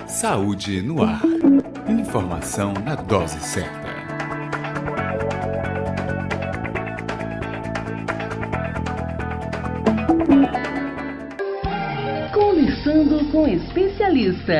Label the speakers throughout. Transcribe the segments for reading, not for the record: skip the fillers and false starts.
Speaker 1: Saúde no ar. Informação na dose certa.
Speaker 2: Conversando com especialista.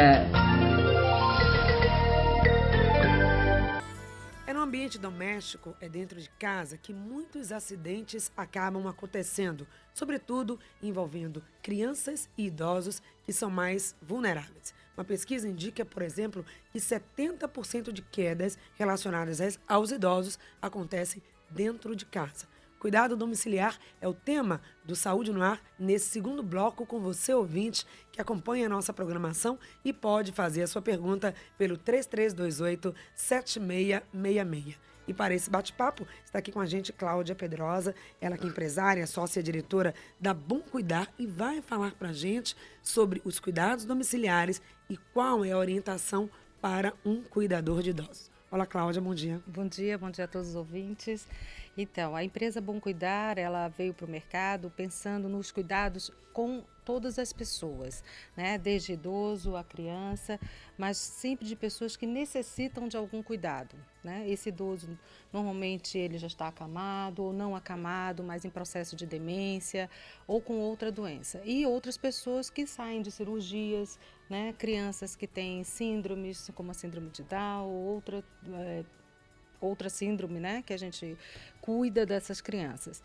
Speaker 3: É no ambiente doméstico, é dentro de casa, que muitos acidentes acabam acontecendo, sobretudo envolvendo crianças e idosos que são mais vulneráveis. Uma pesquisa indica, por exemplo, que 70% de quedas relacionadas aos idosos acontecem dentro de casa. Cuidado domiciliar é o tema do Saúde no Ar nesse segundo bloco com você, ouvinte, que acompanha a nossa programação e pode fazer a sua pergunta pelo 3328-7666. E para esse bate-papo, está aqui com a gente Cláudia Pedrosa, ela que é empresária, sócia-diretora da Bom Cuidar e vai falar para a gente sobre os cuidados domiciliares e qual é a orientação para um cuidador de idosos. Olá, Cláudia, bom dia.
Speaker 4: Bom dia a todos os ouvintes. Então, a empresa Bom Cuidar, ela veio para o mercado pensando nos cuidados com todas as pessoas, né? Desde idoso a criança, mas sempre de pessoas que necessitam de algum cuidado, né? Esse idoso, normalmente ele já está acamado ou não acamado, mas em processo de demência ou com outra doença. E outras pessoas que saem de cirurgias, né? Crianças que têm síndromes, como a síndrome de Down ou outra síndrome, né, que a gente cuida dessas crianças.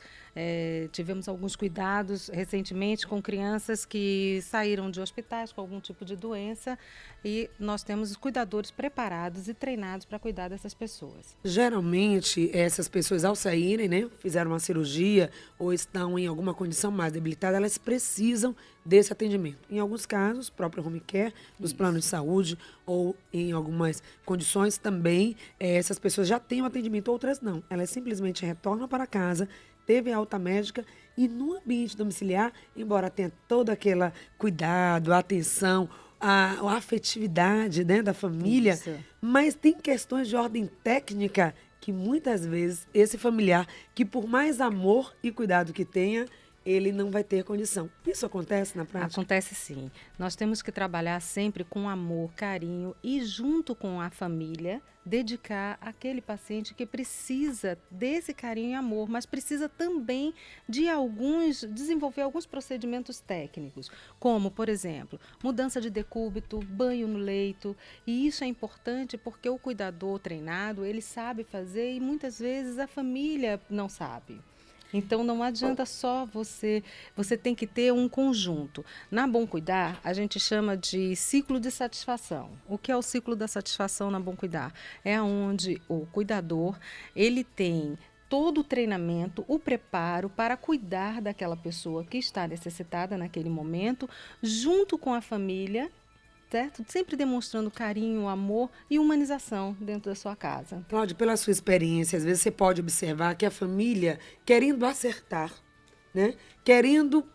Speaker 4: Tivemos alguns cuidados recentemente com crianças que saíram de hospitais com algum tipo de doença e nós temos os cuidadores preparados e treinados para cuidar dessas pessoas.
Speaker 3: Geralmente, essas pessoas ao saírem, né, fizeram uma cirurgia ou estão em alguma condição mais debilitada, elas precisam desse atendimento. Em alguns casos, próprio home care, dos planos de saúde ou em algumas condições também, essas pessoas já têm o atendimento, outras não. Elas simplesmente retornam para casa, teve alta médica e no ambiente domiciliar, embora tenha todo aquele cuidado, a atenção, a afetividade, né, da família, isso, mas tem questões de ordem técnica que muitas vezes esse familiar, que por mais amor e cuidado que tenha, ele não vai ter condição. Isso acontece na prática?
Speaker 4: Acontece sim. Nós temos que trabalhar sempre com amor, carinho e junto com a família, dedicar aquele paciente que precisa desse carinho e amor, mas precisa também de desenvolver alguns procedimentos técnicos, como, por exemplo, mudança de decúbito, banho no leito, e isso é importante porque o cuidador treinado, ele sabe fazer e muitas vezes a família não sabe. Então, não adianta só você tem que ter um conjunto. Na Bom Cuidar, a gente chama de ciclo de satisfação. O que é o ciclo da satisfação na Bom Cuidar? É onde o cuidador, ele tem todo o treinamento, o preparo para cuidar daquela pessoa que está necessitada naquele momento, junto com a família, certo? Sempre demonstrando carinho, amor e humanização dentro da sua casa.
Speaker 3: Cláudia, pela sua experiência, às vezes você pode observar que a família, querendo acertar, né?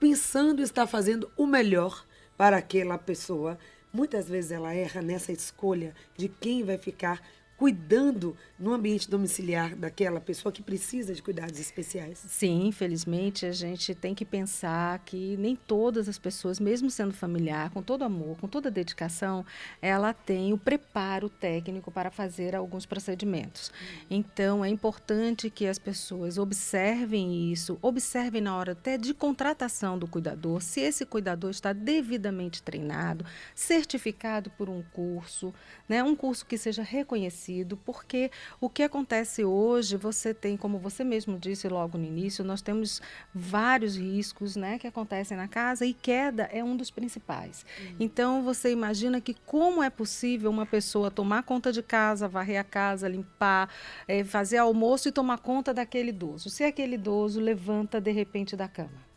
Speaker 3: Pensando estar fazendo o melhor para aquela pessoa, muitas vezes ela erra nessa escolha de quem vai ficar cuidando no ambiente domiciliar daquela pessoa que precisa de cuidados especiais.
Speaker 4: Sim, infelizmente a gente tem que pensar que nem todas as pessoas, mesmo sendo familiar, com todo amor, com toda dedicação, ela tem o preparo técnico para fazer alguns procedimentos. Então, é importante que as pessoas observem isso, observem na hora até de contratação do cuidador, se esse cuidador está devidamente treinado, certificado por um curso, né, um curso que seja reconhecido, porque o que acontece hoje, você tem, como você mesmo disse logo no início, nós temos vários riscos, né, que acontecem na casa e queda é um dos principais. Então, você imagina que como é possível uma pessoa tomar conta de casa, varrer a casa, limpar, fazer almoço e tomar conta daquele idoso, se aquele idoso levanta de repente da cama.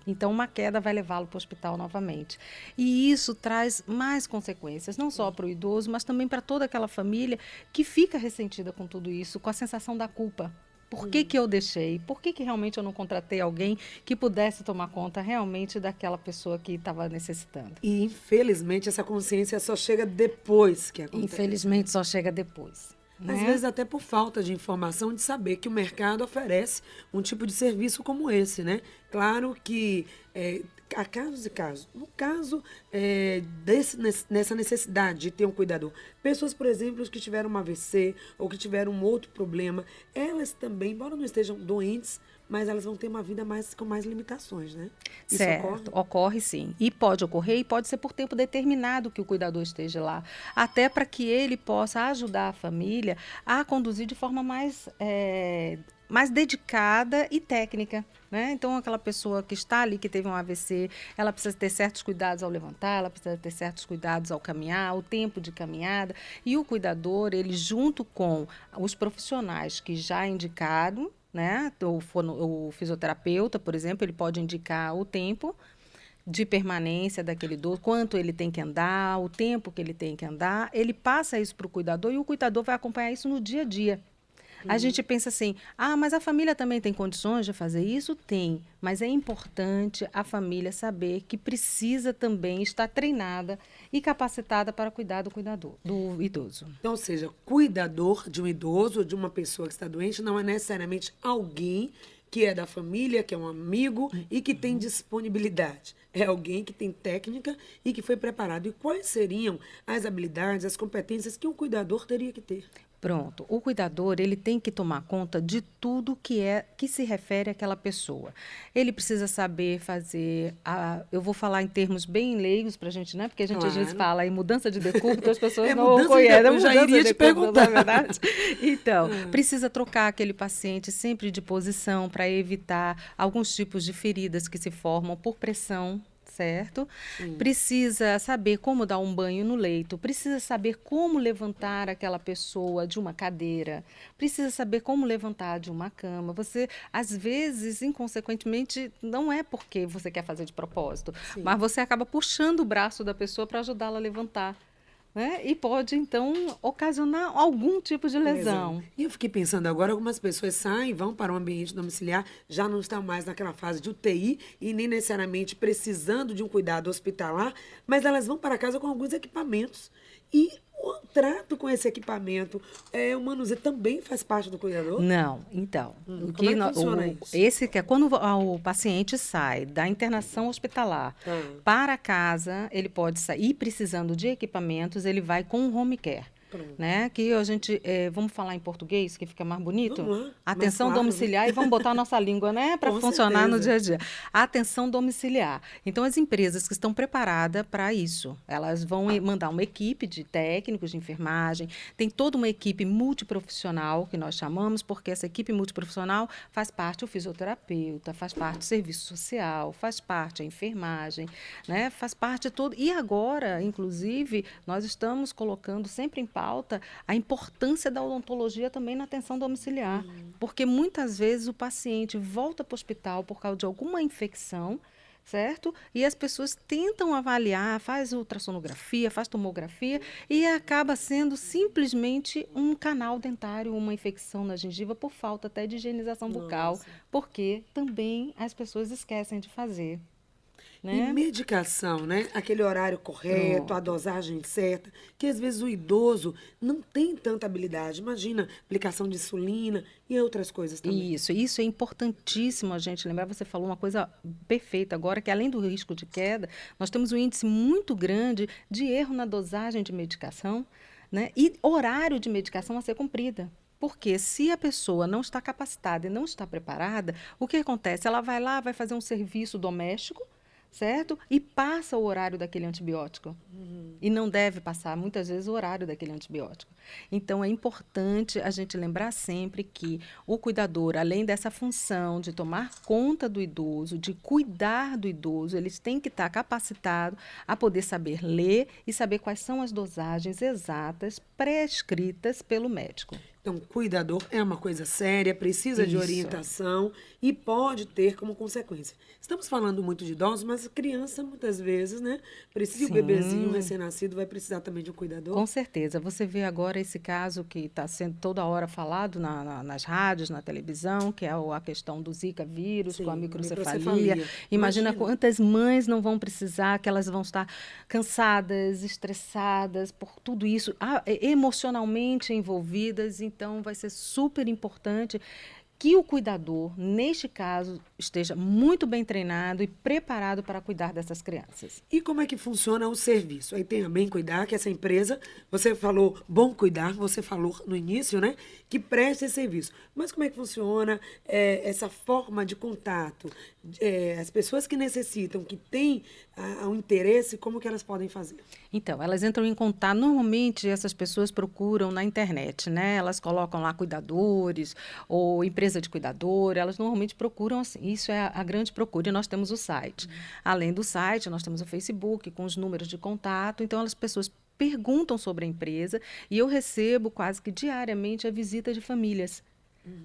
Speaker 4: Então, uma queda vai levá-lo para o hospital novamente. E isso traz mais consequências, não só para o idoso, mas também para toda aquela família que fica ressentida com tudo isso, com a sensação da culpa. Por que eu deixei? Por que realmente eu não contratei alguém que pudesse tomar conta realmente daquela pessoa que estava necessitando?
Speaker 3: E, infelizmente, essa consciência só chega depois que acontece.
Speaker 4: Infelizmente, só chega depois.
Speaker 3: Às vezes até por falta de informação, de saber que o mercado oferece um tipo de serviço como esse, né? Claro que há casos e casos. No caso nessa necessidade de ter um cuidador, pessoas, por exemplo, que tiveram um AVC ou que tiveram um outro problema, elas também, embora não estejam doentes, mas elas vão ter uma vida com mais limitações, né? Isso
Speaker 4: certo, ocorre sim. E pode ocorrer e pode ser por tempo determinado que o cuidador esteja lá, até para que ele possa ajudar a família a conduzir de forma mais dedicada e técnica, né? Então, aquela pessoa que está ali, que teve um AVC, ela precisa ter certos cuidados ao levantar, ela precisa ter certos cuidados ao caminhar, o tempo de caminhada. E o cuidador, ele junto com os profissionais que já indicaram, né? O fisioterapeuta, por exemplo, ele pode indicar o tempo de permanência daquele idoso, quanto ele tem que andar, o tempo que ele tem que andar. Ele passa isso para o cuidador e o cuidador vai acompanhar isso no dia a dia. A gente pensa assim, mas a família também tem condições de fazer isso? Tem, mas é importante a família saber que precisa também estar treinada e capacitada para cuidar do idoso.
Speaker 3: Então, ou seja, cuidador de um idoso ou de uma pessoa que está doente não é necessariamente alguém que é da família, que é um amigo e que tem disponibilidade. É alguém que tem técnica e que foi preparado. E quais seriam as habilidades, as competências que um cuidador teria que ter?
Speaker 4: Pronto, o cuidador, ele tem que tomar conta de tudo que se refere àquela pessoa. Ele precisa saber fazer, eu vou falar em termos bem leigos para a gente, né? Porque a gente às vezes fala em mudança de decúbito, as pessoas não conhecem.
Speaker 3: Eu já iria te perguntar.
Speaker 4: Não é verdade? Então, precisa trocar aquele paciente sempre de posição para evitar alguns tipos de feridas que se formam por pressão. Certo? Precisa saber como dar um banho no leito, precisa saber como levantar aquela pessoa de uma cadeira, precisa saber como levantar de uma cama. Você, às vezes, inconsequentemente, não é porque você quer fazer de propósito, mas você acaba puxando o braço da pessoa para ajudá-la a levantar. Né? E pode, então, ocasionar algum tipo de lesão.
Speaker 3: E eu fiquei pensando agora, algumas pessoas saem, vão para um ambiente domiciliar, já não estão mais naquela fase de UTI e nem necessariamente precisando de um cuidado hospitalar, mas elas vão para casa com alguns equipamentos. E o trato com esse equipamento, o manuseio também faz parte do cuidador?
Speaker 4: Não, então.
Speaker 3: Como é que funciona isso?
Speaker 4: Esse que é quando o paciente sai da internação hospitalar para casa, ele pode sair precisando de equipamentos, ele vai com o home care. Né? Que a gente, vamos falar em português, que fica mais bonito? Atenção domiciliar, e vamos botar a nossa língua, né? Para funcionar no dia a dia. Atenção domiciliar. Então, as empresas que estão preparadas para isso, elas vão mandar uma equipe de técnicos de enfermagem, tem toda uma equipe multiprofissional, que nós chamamos, porque essa equipe multiprofissional faz parte o fisioterapeuta, faz parte o serviço social, faz parte a enfermagem, né? Faz parte todo. E agora, inclusive, nós estamos colocando sempre em pauta a importância da odontologia também na atenção domiciliar, porque muitas vezes o paciente volta para o hospital por causa de alguma infecção, certo? E as pessoas tentam avaliar, faz ultrassonografia, faz tomografia e acaba sendo simplesmente um canal dentário, uma infecção na gengiva por falta até de higienização bucal, porque também as pessoas esquecem de fazer. Né?
Speaker 3: E medicação, né? Aquele horário correto, a dosagem certa, que às vezes o idoso não tem tanta habilidade. Imagina, aplicação de insulina e outras coisas também.
Speaker 4: Isso é importantíssimo a gente lembrar. Você falou uma coisa perfeita agora, que além do risco de queda, nós temos um índice muito grande de erro na dosagem de medicação, né? E horário de medicação a ser cumprida. Porque se a pessoa não está capacitada e não está preparada, o que acontece? Ela vai lá, vai fazer um serviço doméstico, certo? E passa o horário daquele antibiótico. E não deve passar, muitas vezes, o horário daquele antibiótico. Então, é importante a gente lembrar sempre que o cuidador, além dessa função de tomar conta do idoso, de cuidar do idoso, eles têm que estar capacitados a poder saber ler e saber quais são as dosagens exatas prescritas pelo médico.
Speaker 3: Então, cuidador é uma coisa séria, precisa de orientação e pode ter como consequência. Estamos falando muito de idosos, mas criança, muitas vezes, né? Precisa, o bebezinho recém-nascido vai precisar também de um cuidador.
Speaker 4: Com certeza. Você vê agora esse caso que está sendo toda hora falado nas rádios, na televisão, que é a questão do Zika vírus, com a microcefalia. Imagina quantas mães não vão precisar, que elas vão estar cansadas, estressadas por tudo isso, emocionalmente envolvidas. Então, vai ser super importante que o cuidador, neste caso, esteja muito bem treinado e preparado para cuidar dessas crianças.
Speaker 3: E como é que funciona o serviço? Aí tem a Bem Cuidar, que é essa empresa, você falou Bom Cuidar, você falou no início, né, que presta esse serviço. Mas como é que funciona essa forma de contato? As pessoas que necessitam, que têm um interesse, como que elas podem fazer?
Speaker 4: Então, elas entram em contato, normalmente essas pessoas procuram na internet, né? Elas colocam lá cuidadores ou empresa de cuidador, elas normalmente procuram assim, isso é a grande procura, e nós temos o site. Além do site, nós temos o Facebook com os números de contato, então as pessoas perguntam sobre a empresa e eu recebo quase que diariamente a visita de famílias.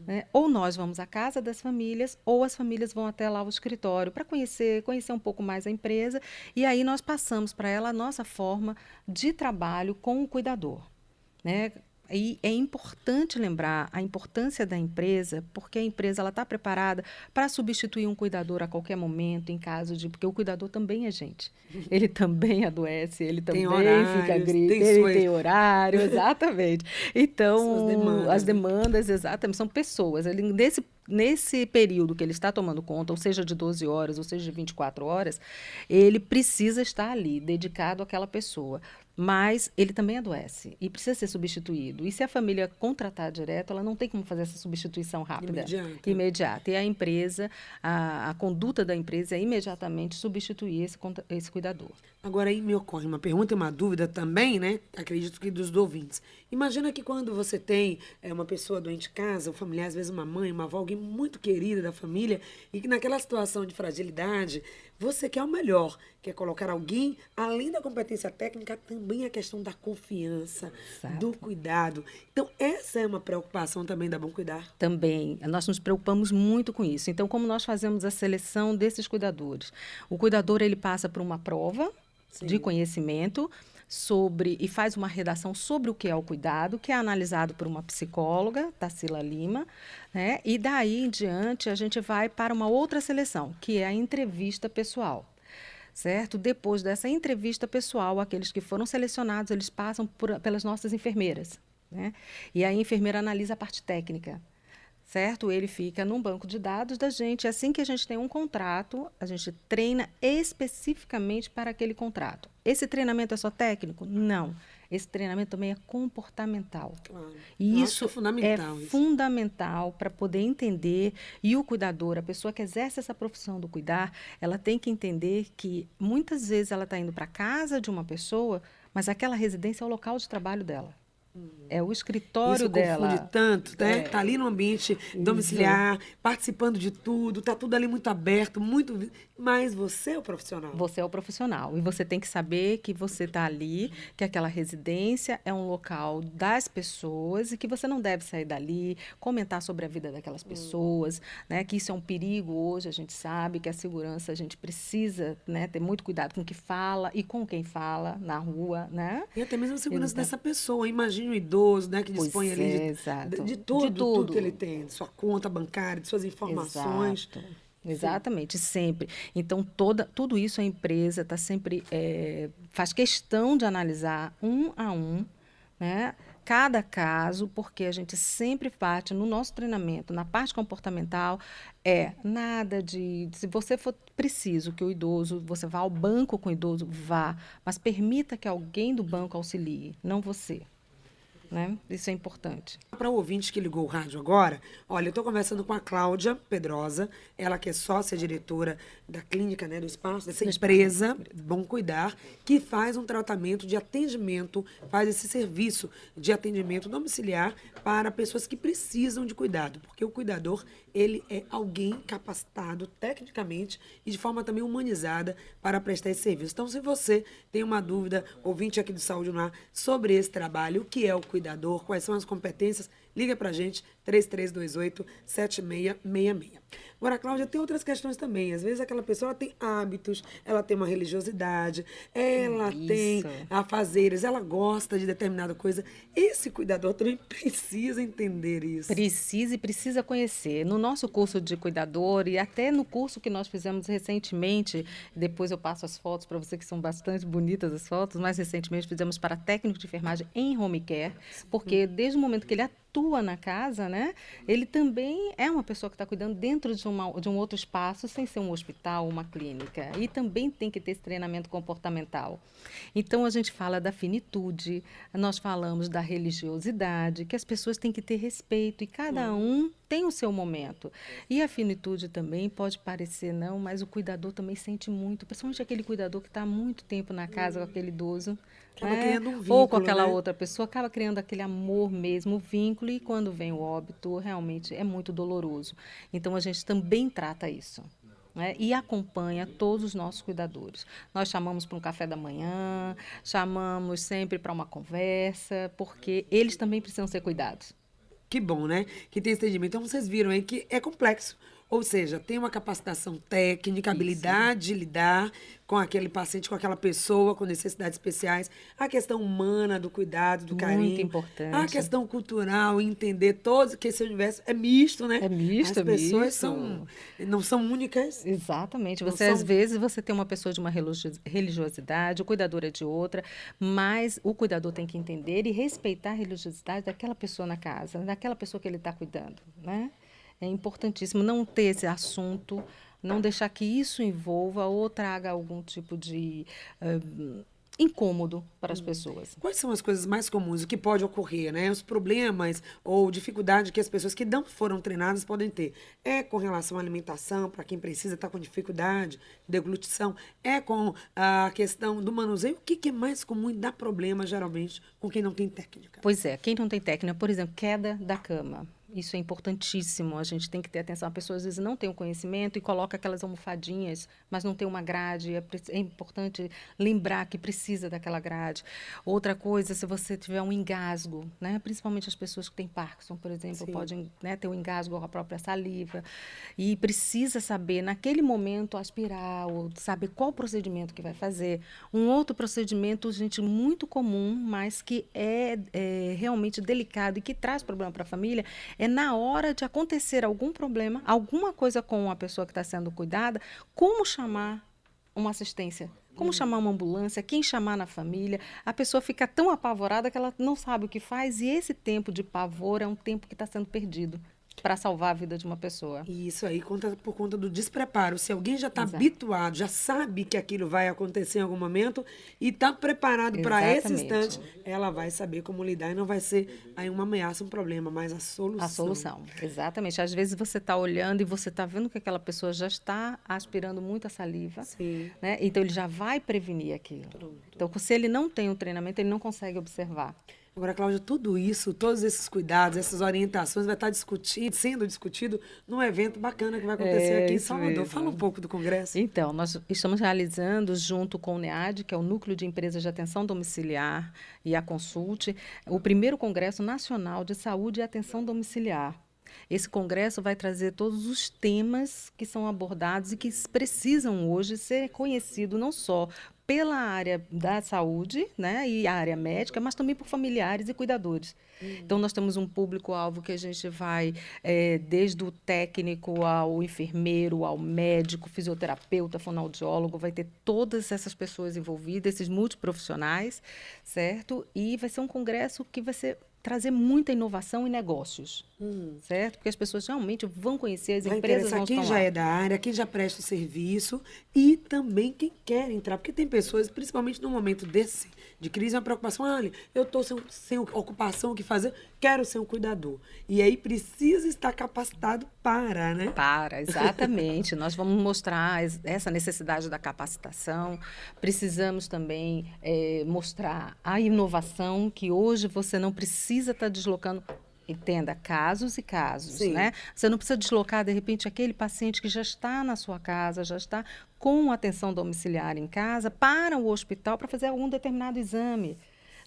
Speaker 4: Né? Ou nós vamos à casa das famílias, ou as famílias vão até lá ao escritório para conhecer um pouco mais a empresa, e aí nós passamos para ela a nossa forma de trabalho com o cuidador. Né? E é importante lembrar a importância da empresa, porque a empresa está preparada para substituir um cuidador a qualquer momento, em caso de... Porque o cuidador também é gente. Ele também adoece, ele também fica grito, ele tem horário, exatamente. Então, as demandas, exatamente, são pessoas. Ele, nesse período que ele está tomando conta, ou seja, de 12 horas, ou seja, de 24 horas, ele precisa estar ali, dedicado àquela pessoa. Mas ele também adoece e precisa ser substituído. E se a família contratar direto, ela não tem como fazer essa substituição rápida. Imediata. E a empresa, a conduta da empresa é imediatamente substituir esse cuidador.
Speaker 3: Agora, aí me ocorre uma pergunta e uma dúvida também, né? Acredito que dos ouvintes. Imagina que quando você tem uma pessoa doente em casa, um familiar, às vezes uma mãe, uma avó, alguém muito querida da família, e que naquela situação de fragilidade, você quer o melhor, quer colocar alguém, além da competência técnica, também a questão da confiança, do cuidado. Então, essa é uma preocupação também da Bom Cuidar?
Speaker 4: Também. Nós nos preocupamos muito com isso. Então, como nós fazemos a seleção desses cuidadores? O cuidador, ele passa por uma prova de conhecimento e faz uma redação sobre o que é o cuidado, que é analisado por uma psicóloga, Tarsila Lima, né? E daí em diante a gente vai para uma outra seleção, que é a entrevista pessoal. Certo? Depois dessa entrevista pessoal, aqueles que foram selecionados, eles passam pelas nossas enfermeiras, né? E a enfermeira analisa a parte técnica. Certo? Ele fica num banco de dados da gente. Assim que a gente tem um contrato, a gente treina especificamente para aquele contrato. Esse treinamento é só técnico? Não. Esse treinamento também é comportamental.
Speaker 3: Claro.
Speaker 4: E isso
Speaker 3: é
Speaker 4: fundamental para poder entender. E o cuidador, a pessoa que exerce essa profissão do cuidar, ela tem que entender que muitas vezes ela está indo para a casa de uma pessoa, mas aquela residência é o local de trabalho dela. É o escritório dela.
Speaker 3: Isso confunde tanto, né? Tá ali no ambiente domiciliar, participando de tudo, tá tudo ali muito aberto, muito... Mas você é o profissional.
Speaker 4: Você é o profissional. E você tem que saber que você está ali, que aquela residência é um local das pessoas e que você não deve sair dali, comentar sobre a vida daquelas pessoas, né? Que isso é um perigo hoje, a gente sabe que a segurança, a gente precisa, né, ter muito cuidado com o que fala e com quem fala na rua, né?
Speaker 3: E até mesmo a segurança dessa pessoa. Imagina o idoso, né, que dispõe ali de tudo que ele tem, de sua conta bancária, de suas informações.
Speaker 4: Exatamente, sempre. Então, tudo isso a empresa está sempre, faz questão de analisar um a um, né, cada caso, porque a gente sempre parte no nosso treinamento, na parte comportamental, nada de... Se você for preciso que o idoso, você vá ao banco com o idoso, vá, mas permita que alguém do banco auxilie, não você. Né? Isso é importante.
Speaker 3: Para o ouvinte que ligou o rádio agora, olha, eu estou conversando com a Cláudia Pedrosa, ela que é sócia diretora da clínica, né, do espaço, dessa empresa Bom Cuidar, que faz um tratamento de atendimento, faz esse serviço de atendimento domiciliar para pessoas que precisam de cuidado, porque o cuidador, ele é alguém capacitado tecnicamente e de forma também humanizada para prestar esse serviço. Então, se você tem uma dúvida, ouvinte aqui do Saúde no Ar, sobre esse trabalho, o que é o cuidador, quais são as competências, liga para a gente, 3328-7666. Agora, Cláudia, tem outras questões também. Às vezes aquela pessoa ela tem hábitos, ela tem uma religiosidade, ela tem afazeres, ela gosta de determinada coisa. Esse cuidador também precisa entender isso.
Speaker 4: Precisa conhecer. No nosso curso de cuidador e até no curso que nós fizemos recentemente, depois eu passo as fotos para você, que são bastante bonitas as fotos, mais recentemente fizemos para técnico de enfermagem em home care, porque desde o momento que ele atua na casa, né? Ele também é uma pessoa que está cuidando dentro de um outro espaço, sem ser um hospital, uma clínica. E também tem que ter esse treinamento comportamental. Então, a gente fala da finitude, nós falamos da religiosidade, que as pessoas têm que ter respeito e cada um tem o seu momento. E a finitude também pode parecer não, mas o cuidador também sente muito, principalmente aquele cuidador que está há muito tempo na casa com aquele idoso,
Speaker 3: Acaba
Speaker 4: né?
Speaker 3: criando um vínculo,
Speaker 4: Ou com aquela
Speaker 3: né?
Speaker 4: outra pessoa, acaba criando aquele amor mesmo, o vínculo, e quando vem o óbito, realmente é muito doloroso. Então, a gente também trata isso. Né? E acompanha todos os nossos cuidadores. Nós chamamos para um café da manhã, chamamos sempre para uma conversa, porque eles também precisam ser cuidados.
Speaker 3: Que bom, né? Que tem esse entendimento. Então, vocês viram aí que é complexo. Ou seja, tem uma capacitação técnica, habilidade de lidar com aquele paciente, com aquela pessoa com necessidades especiais, a questão humana do cuidado, do carinho.
Speaker 4: Muito importante.
Speaker 3: A questão cultural, entender todos, que esse universo é misto, né?
Speaker 4: É misto,
Speaker 3: As pessoas
Speaker 4: misto.
Speaker 3: não são únicas.
Speaker 4: Exatamente.
Speaker 3: Não
Speaker 4: Você,
Speaker 3: são-
Speaker 4: às vezes, você tem uma pessoa de uma religiosidade, o cuidador é de outra, mas o cuidador tem que entender e respeitar a religiosidade daquela pessoa na casa, daquela pessoa que ele está cuidando, né? É importantíssimo não ter esse assunto, não deixar que isso envolva ou traga algum tipo de incômodo para as pessoas.
Speaker 3: Quais são as coisas mais comuns, o que pode ocorrer, né? Os problemas ou dificuldade que as pessoas que não foram treinadas podem ter. É com relação à alimentação, para quem precisa estar com dificuldade, deglutição. É com a questão do manuseio. O que é mais comum e dá problema, geralmente, com quem não tem técnica?
Speaker 4: Pois é, quem não tem técnica, por exemplo, queda da cama. Isso é importantíssimo, a gente tem que ter atenção. A pessoa às vezes não tem o conhecimento e coloca aquelas almofadinhas, mas não tem uma grade. É importante lembrar que precisa daquela grade. Outra coisa, se você tiver um engasgo, né? Principalmente as pessoas que têm Parkinson, por exemplo,
Speaker 3: Sim.
Speaker 4: podem, né, ter um engasgo com a própria saliva. E precisa saber, naquele momento, aspirar, ou saber qual procedimento que vai fazer. Um outro procedimento, gente, muito comum, mas que é realmente delicado e que traz problema para a família, é na hora de acontecer algum problema, alguma coisa com a pessoa que está sendo cuidada, como chamar uma assistência, como chamar uma ambulância, quem chamar na família. A pessoa fica tão apavorada que ela não sabe o que faz, e esse tempo de pavor é um tempo que está sendo perdido para salvar a vida de uma pessoa.
Speaker 3: E isso aí conta por conta do despreparo. Se alguém já está
Speaker 4: Exato.
Speaker 3: habituado, já sabe que aquilo vai acontecer em algum momento e está preparado para esse
Speaker 4: Exatamente.
Speaker 3: instante, ela vai saber como lidar e não vai ser aí uma ameaça, um problema, mas a solução.
Speaker 4: A solução, exatamente. Às vezes você está olhando e você está vendo que aquela pessoa já está aspirando muita saliva,
Speaker 3: Sim.
Speaker 4: né? Então ele já vai prevenir aquilo. Então, se ele não tem o treinamento, ele não consegue observar.
Speaker 3: Agora, Cláudia, tudo isso, todos esses cuidados, essas orientações vai estar sendo discutido num evento bacana que vai acontecer aqui em
Speaker 4: isso
Speaker 3: Salvador.
Speaker 4: mesmo.
Speaker 3: Fala um pouco do congresso.
Speaker 4: Então, nós estamos realizando, junto com o NEAD, que é o Núcleo de Empresas de Atenção Domiciliar, e a Consulte, o primeiro Congresso Nacional de Saúde e Atenção Domiciliar. Esse congresso vai trazer todos os temas que são abordados e que precisam hoje ser conhecidos não só pela área da saúde, né, e a área médica, mas também por familiares e cuidadores. Então, nós temos um público-alvo que a gente vai desde o técnico ao enfermeiro, ao médico, fisioterapeuta, fonoaudiólogo, vai ter todas essas pessoas envolvidas, esses multiprofissionais, certo? E vai ser um congresso que vai trazer muita inovação e negócios, certo? Porque as pessoas realmente vão conhecer, as
Speaker 3: Vai
Speaker 4: empresas
Speaker 3: interessar
Speaker 4: vão
Speaker 3: quem
Speaker 4: estar
Speaker 3: já
Speaker 4: lá.
Speaker 3: é da área, quem já presta o serviço e também quem quer entrar. Porque tem pessoas, principalmente num momento desse, de crise, é uma preocupação. Olha, eu estou sem ocupação, o que fazer? Quero ser um cuidador. E aí precisa estar capacitado para, né?
Speaker 4: Exatamente. Nós vamos mostrar essa necessidade da capacitação. Precisamos também mostrar a inovação, que hoje você não precisa estar deslocando. Entenda, casos e casos,
Speaker 3: Sim.
Speaker 4: né? Você não precisa deslocar, de repente, aquele paciente que já está na sua casa, já está com atenção domiciliar em casa, para o hospital para fazer algum determinado exame.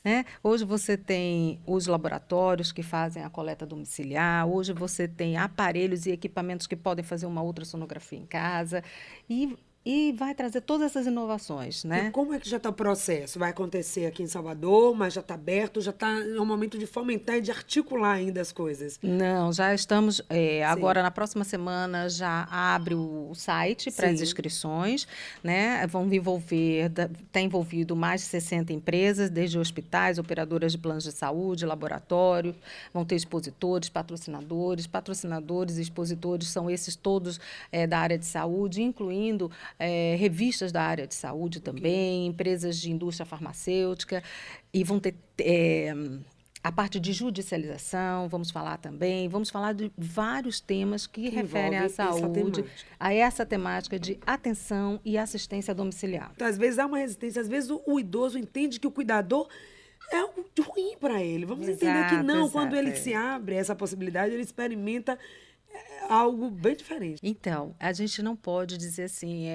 Speaker 4: Né? Hoje você tem os laboratórios que fazem a coleta domiciliar, hoje você tem aparelhos e equipamentos que podem fazer uma ultrassonografia em casa, e e vai trazer todas essas inovações, né?
Speaker 3: E como é que já está o processo? Vai acontecer aqui em Salvador, mas já está aberto, já está no momento de fomentar e de articular ainda as coisas?
Speaker 4: Não, já estamos, agora na próxima semana já abre o site para as
Speaker 3: Sim.
Speaker 4: inscrições, né? Está envolvido mais de 60 empresas, desde hospitais, operadoras de planos de saúde, laboratórios, vão ter expositores, patrocinadores e expositores são esses todos da área de saúde, incluindo revistas da área de saúde também, empresas de indústria farmacêutica, e vão ter a parte de judicialização, vamos falar de vários temas que referem à saúde, a essa temática de atenção e assistência domiciliar.
Speaker 3: Então, às vezes há uma resistência, às vezes o idoso entende que o cuidador é algo ruim para ele. Vamos entender que não, quando ele se abre a essa possibilidade, ele experimenta algo bem diferente.
Speaker 4: Então, a gente não pode dizer assim,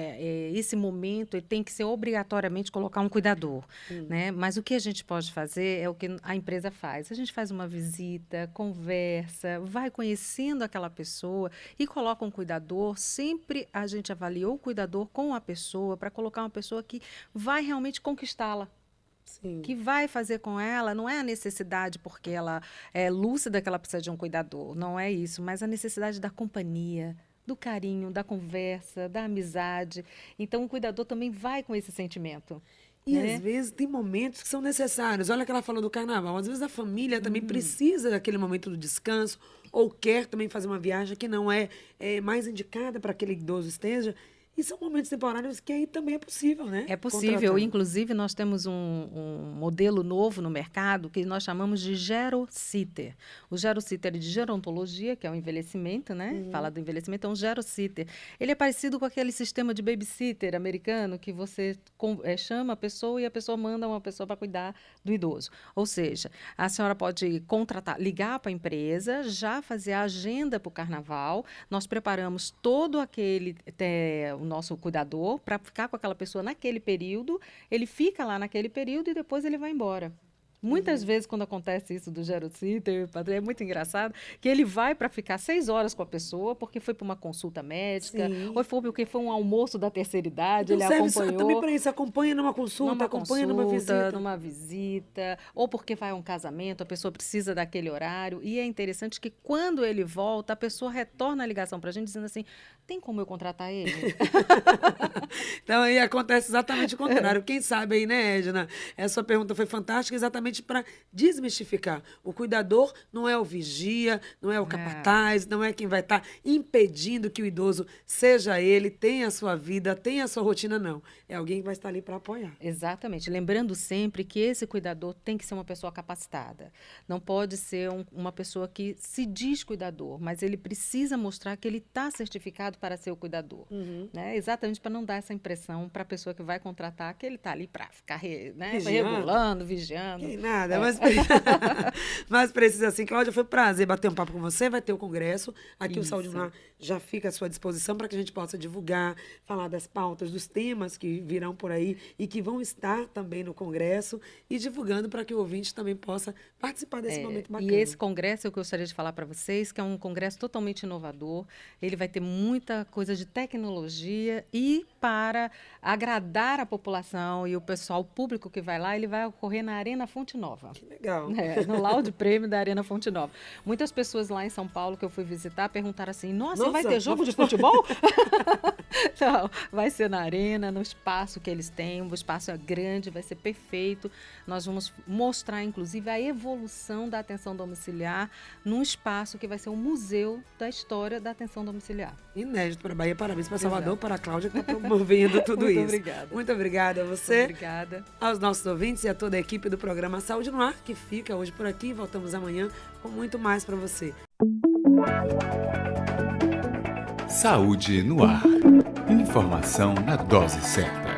Speaker 4: esse momento ele tem que ser obrigatoriamente colocar um cuidador, né? Mas o que a gente pode fazer é o que a empresa faz. A gente faz uma visita, conversa, vai conhecendo aquela pessoa e coloca um cuidador. Sempre a gente avaliou o cuidador com a pessoa para colocar uma pessoa que vai realmente conquistá-la.
Speaker 3: Sim.
Speaker 4: Que vai fazer com ela, não é a necessidade porque ela é lúcida que ela precisa de um cuidador, não é isso, mas a necessidade da companhia, do carinho, da conversa, da amizade. Então, o cuidador também vai com esse sentimento.
Speaker 3: E às vezes tem momentos que são necessários. Olha que ela falou do carnaval. Às vezes a família também precisa daquele momento do descanso ou quer também fazer uma viagem que não é mais indicada para aquele idoso esteja. E são momentos temporários que aí também é possível, né?
Speaker 4: É possível. Inclusive, nós temos um modelo novo no mercado que nós chamamos de gerositter. O gerositter é de gerontologia, que é o envelhecimento, né? Fala do envelhecimento, é um gerositter. Ele é parecido com aquele sistema de babysitter americano que você chama a pessoa e a pessoa manda uma pessoa para cuidar do idoso. Ou seja, a senhora pode ligar para a empresa, já fazer a agenda para o carnaval. Nós preparamos todo o nosso cuidador para ficar com aquela pessoa naquele período, ele fica lá naquele período e depois ele vai embora. Muitas vezes, quando acontece isso do gerositter, é muito engraçado, que ele vai para ficar 6 horas com a pessoa, porque foi para uma consulta médica, ou foi porque foi um almoço da terceira idade,
Speaker 3: Então,
Speaker 4: ele
Speaker 3: serve
Speaker 4: acompanhou.
Speaker 3: também para isso, acompanha numa consulta, acompanha numa
Speaker 4: visita, ou porque vai a um casamento, a pessoa precisa daquele horário, e é interessante que quando ele volta, a pessoa retorna a ligação para a gente dizendo assim, tem como eu contratar ele?
Speaker 3: Então, aí acontece exatamente o contrário. Quem sabe aí, né, Edna? Essa pergunta foi fantástica, exatamente para desmistificar. O cuidador não é o vigia, não é o capataz, não é quem vai estar impedindo que o idoso seja ele, tenha a sua vida, tenha a sua rotina, não. É alguém que vai estar ali para apoiar.
Speaker 4: Exatamente. Lembrando sempre que esse cuidador tem que ser uma pessoa capacitada. Não pode ser uma pessoa que se diz cuidador, mas ele precisa mostrar que ele está certificado para ser o cuidador. Né? Exatamente para não dar essa impressão para a pessoa que vai contratar que ele está ali para ficar regulando, vigiando.
Speaker 3: Que nada, mas precisa assim. Cláudia, foi um prazer bater um papo com você. Vai ter o congresso. Aqui o Saúde no Ar já fica à sua disposição para que a gente possa divulgar, falar das pautas, dos temas que virão por aí e que vão estar também no congresso e divulgando para que o ouvinte também possa participar desse momento bacana.
Speaker 4: E esse congresso eu gostaria de falar para vocês que é um congresso totalmente inovador. Ele vai ter muita coisa de tecnologia e para agradar a população e o pessoal, o público que vai lá, ele vai ocorrer na Arena Fonte Nova.
Speaker 3: Que legal.
Speaker 4: No laude prêmio da Arena Fonte Nova. Muitas pessoas lá em São Paulo que eu fui visitar perguntaram assim, nossa, vai ter jogo de futebol? Não, vai ser na arena, no espaço que eles têm, o espaço é grande, vai ser perfeito. Nós vamos mostrar, inclusive, a evolução da atenção domiciliar num espaço que vai ser um museu da história da atenção domiciliar.
Speaker 3: Inédito para a Bahia, parabéns para Salvador, para a Cláudia que está promovendo tudo isso.
Speaker 4: Obrigada.
Speaker 3: Muito obrigada a você.
Speaker 4: Obrigada.
Speaker 3: Aos nossos ouvintes e a toda a equipe do programa Saúde no Ar, que fica hoje por aqui. Voltamos amanhã com muito mais para você.
Speaker 1: Saúde no Ar. Informação na dose certa.